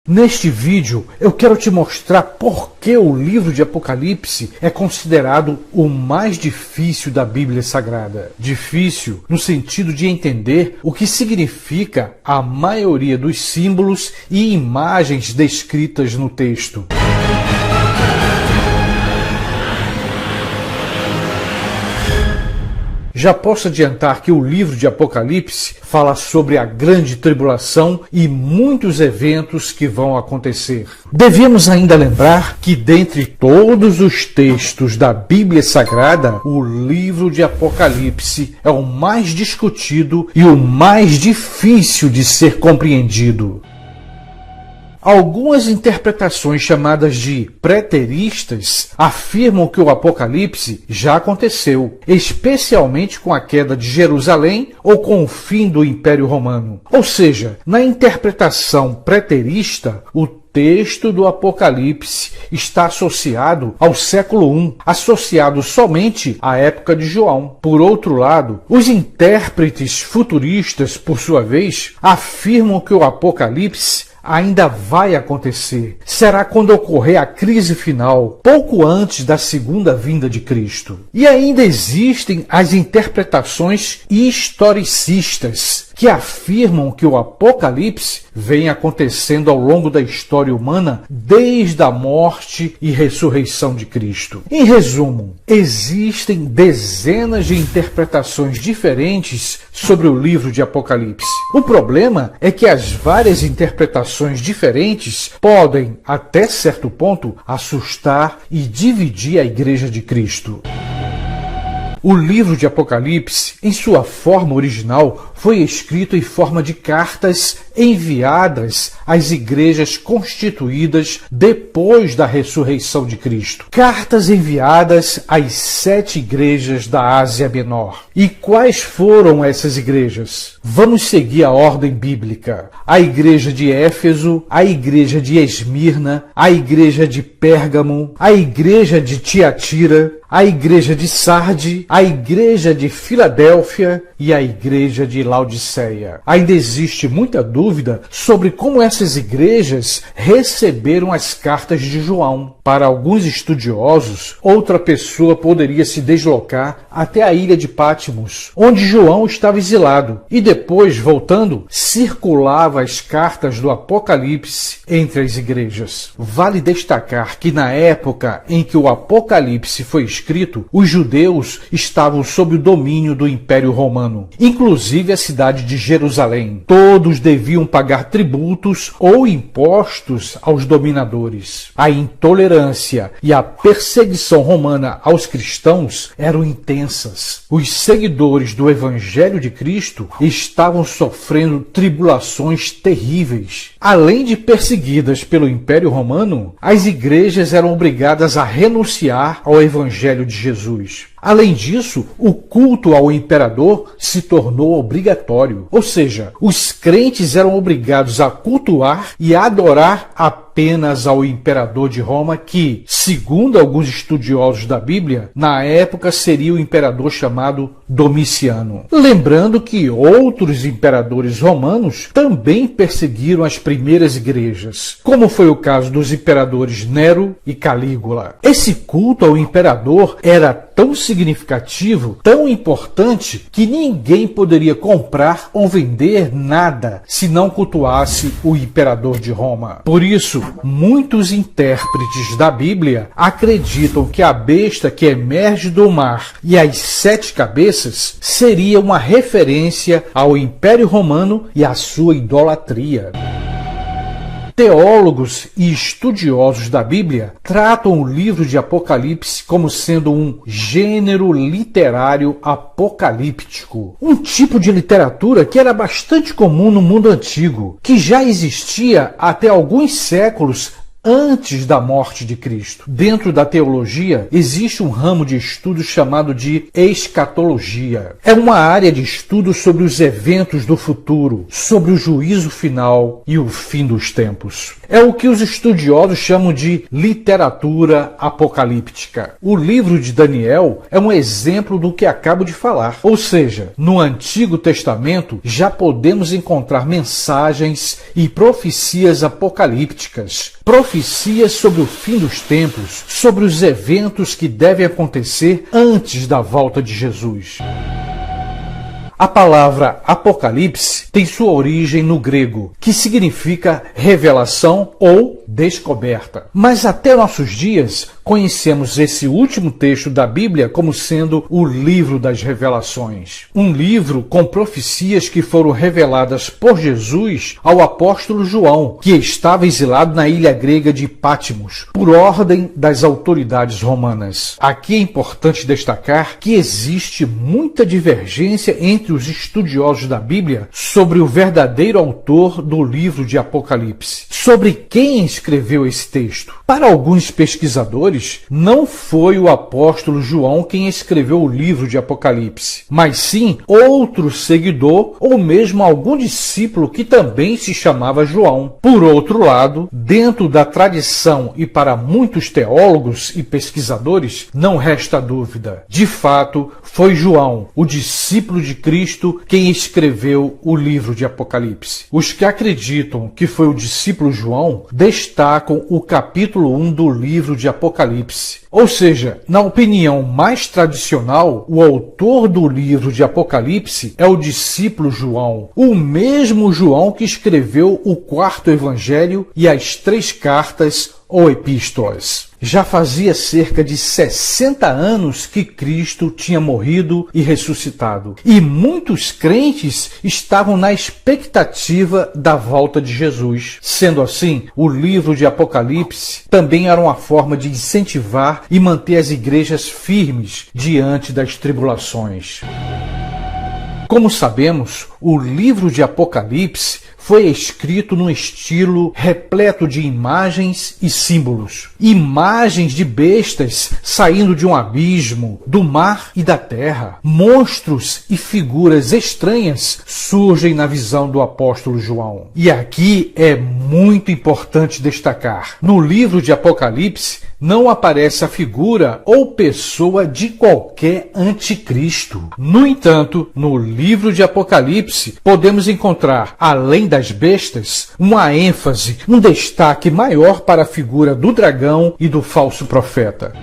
Neste vídeo eu quero te mostrar por que o livro de Apocalipse é considerado o mais difícil da Bíblia Sagrada. Difícil no sentido de entender o que significa a maioria dos símbolos e imagens descritas no texto. Já posso adiantar que o livro de Apocalipse fala sobre a grande tribulação e muitos eventos que vão acontecer. Devemos ainda lembrar que dentre todos os textos da Bíblia Sagrada, o livro de Apocalipse é o mais discutido e o mais difícil de ser compreendido. Algumas interpretações chamadas de preteristas afirmam que o Apocalipse já aconteceu, especialmente com a queda de Jerusalém ou com o fim do Império Romano. Ou seja, na interpretação preterista, o texto do Apocalipse está associado ao século I, associado somente à época de João. Por outro lado, os intérpretes futuristas, por sua vez, afirmam que o Apocalipse ainda vai acontecer. Será quando ocorrer a crise final, pouco antes da segunda vinda de Cristo. E ainda existem as interpretações historicistas, que afirmam que o Apocalipse vem acontecendo ao longo da história humana desde a morte e ressurreição de Cristo. Em resumo, existem dezenas de interpretações diferentes sobre o livro de Apocalipse. O problema é que as várias interpretações diferentes podem, até certo ponto, assustar e dividir a Igreja de Cristo. O livro de Apocalipse, em sua forma original, foi escrito em forma de cartas enviadas às igrejas constituídas depois da ressurreição de Cristo. Cartas enviadas às 7 igrejas da Ásia Menor. E quais foram essas igrejas? Vamos seguir a ordem bíblica. A igreja de Éfeso, a igreja de Esmirna, a igreja de Pérgamo, a igreja de Tiatira, a igreja de Sarde, a igreja de Filadélfia e a igreja de Laodiceia. Ainda existe muita dúvida sobre como essas igrejas receberam as cartas de João. Para alguns estudiosos, outra pessoa poderia se deslocar até a ilha de Patmos, onde João estava exilado, e depois, voltando, circulava as cartas do Apocalipse entre as igrejas. Vale destacar que na época em que o Apocalipse foi escrito, os judeus estavam sob o domínio do Império Romano, inclusive a cidade de Jerusalém. Todos deviam pagar tributos ou impostos aos dominadores. A intolerância e a perseguição romana aos cristãos eram intensas. Os seguidores do Evangelho de Cristo estavam sofrendo tribulações terríveis. Além de perseguidas pelo Império Romano, as igrejas eram obrigadas a renunciar ao Evangelho de Jesus. Além disso, o culto ao imperador se tornou obrigatório. Ou seja, os crentes eram obrigados a cultuar e adorar apenas ao imperador de Roma, que, segundo alguns estudiosos da Bíblia, na época seria o imperador chamado Domiciano. Lembrando que outros imperadores romanos também perseguiram as primeiras igrejas, como foi o caso dos imperadores Nero e Calígula. Esse culto ao imperador era tão significativo, tão importante, que ninguém poderia comprar ou vender nada se não cultuasse o imperador de Roma. Por isso, muitos intérpretes da Bíblia acreditam que a besta que emerge do mar e as 7 cabeças seria uma referência ao Império Romano e à sua idolatria. Teólogos e estudiosos da Bíblia tratam o livro de Apocalipse como sendo um gênero literário apocalíptico, um tipo de literatura que era bastante comum no mundo antigo, que já existia até alguns séculos antes da morte de Cristo. Dentro da teologia, existe um ramo de estudo chamado de escatologia. É uma área de estudo sobre os eventos do futuro, sobre o juízo final e o fim dos tempos. É o que os estudiosos chamam de literatura apocalíptica. O livro de Daniel é um exemplo do que acabo de falar. Ou seja, no Antigo Testamento já podemos encontrar mensagens e profecias apocalípticas. Profecias sobre o fim dos tempos, sobre os eventos que devem acontecer antes da volta de Jesus. A palavra Apocalipse tem sua origem no grego, que significa revelação ou descoberta. Mas até nossos dias, conhecemos esse último texto da Bíblia como sendo o livro das revelações. Um livro com profecias que foram reveladas por Jesus ao apóstolo João, que estava exilado na ilha grega de Patmos, por ordem das autoridades romanas. Aqui é importante destacar que existe muita divergência entre os estudiosos da Bíblia sobre o verdadeiro autor do livro de Apocalipse, sobre quem escreveu esse texto. Para alguns pesquisadores, não foi o apóstolo João quem escreveu o livro de Apocalipse, mas sim outro seguidor ou mesmo algum discípulo que também se chamava João. Por outro lado, dentro da tradição e para muitos teólogos e pesquisadores, não resta dúvida. De fato, foi João, o discípulo de Cristo, quem escreveu o livro de Apocalipse. Os que acreditam que foi o discípulo João destacam o capítulo 1 do livro de Apocalipse. Ou seja, na opinião mais tradicional, o autor do livro de Apocalipse é o discípulo João, o mesmo João que escreveu o quarto evangelho e as 3 cartas ou epístolas. Já fazia cerca de 60 anos que Cristo tinha morrido e ressuscitado, e muitos crentes estavam na expectativa da volta de Jesus. Sendo assim, o livro de Apocalipse também era uma forma de incentivar e manter as igrejas firmes diante das tribulações. Como sabemos, o livro de Apocalipse foi escrito num estilo repleto de imagens e símbolos. Imagens de bestas saindo de um abismo, do mar e da terra. Monstros e figuras estranhas surgem na visão do apóstolo João. E aqui é muito importante destacar: no livro de Apocalipse não aparece a figura ou pessoa de qualquer anticristo. No entanto, no livro de Apocalipse, podemos encontrar, além das bestas, uma ênfase, um destaque maior para a figura do dragão e do falso profeta.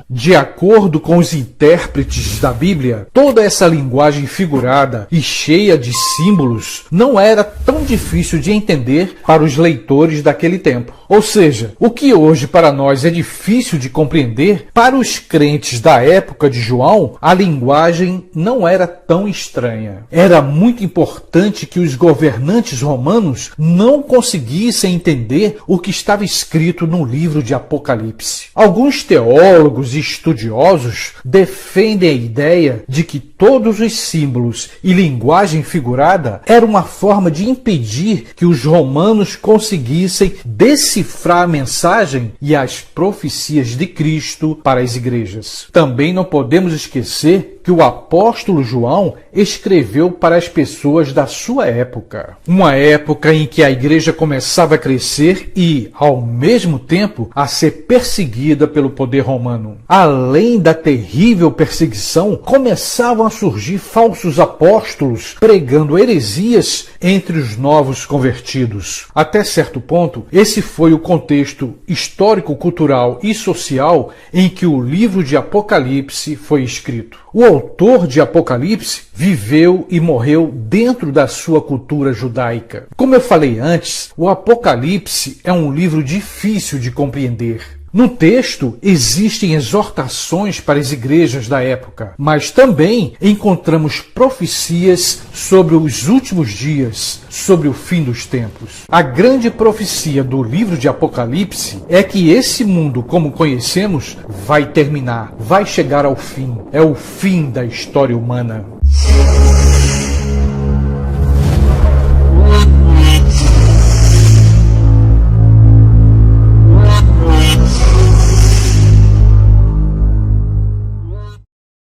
De acordo com os intérpretes da Bíblia, toda essa linguagem figurada e cheia de símbolos não era tão difícil de entender para os leitores daquele tempo. Ou seja, o que hoje para nós é difícil de compreender, para os crentes da época de João, a linguagem não era tão estranha. Era muito importante que os governantes romanos não conseguissem entender o que estava escrito no livro de Apocalipse. Alguns teólogos e estudiosos defendem a ideia de que todos os símbolos e linguagem figurada era uma forma de impedir que os romanos conseguissem decifrar a mensagem e as profecias de Cristo para as igrejas. Também não podemos esquecer que o apóstolo João escreveu para as pessoas da sua época. Uma época em que a igreja começava a crescer e, ao mesmo tempo, a ser perseguida pelo poder romano. Além da terrível perseguição, começavam a surgir falsos apóstolos pregando heresias entre os novos convertidos. Até certo ponto, esse foi o contexto histórico, cultural e social em que o livro de Apocalipse foi escrito. O autor de Apocalipse viveu e morreu dentro da sua cultura judaica. Como eu falei antes, o Apocalipse é um livro difícil de compreender. No texto existem exortações para as igrejas da época, mas também encontramos profecias sobre os últimos dias, sobre o fim dos tempos. A grande profecia do livro de Apocalipse é que esse mundo, como conhecemos, vai terminar, vai chegar ao fim. É o fim da história humana.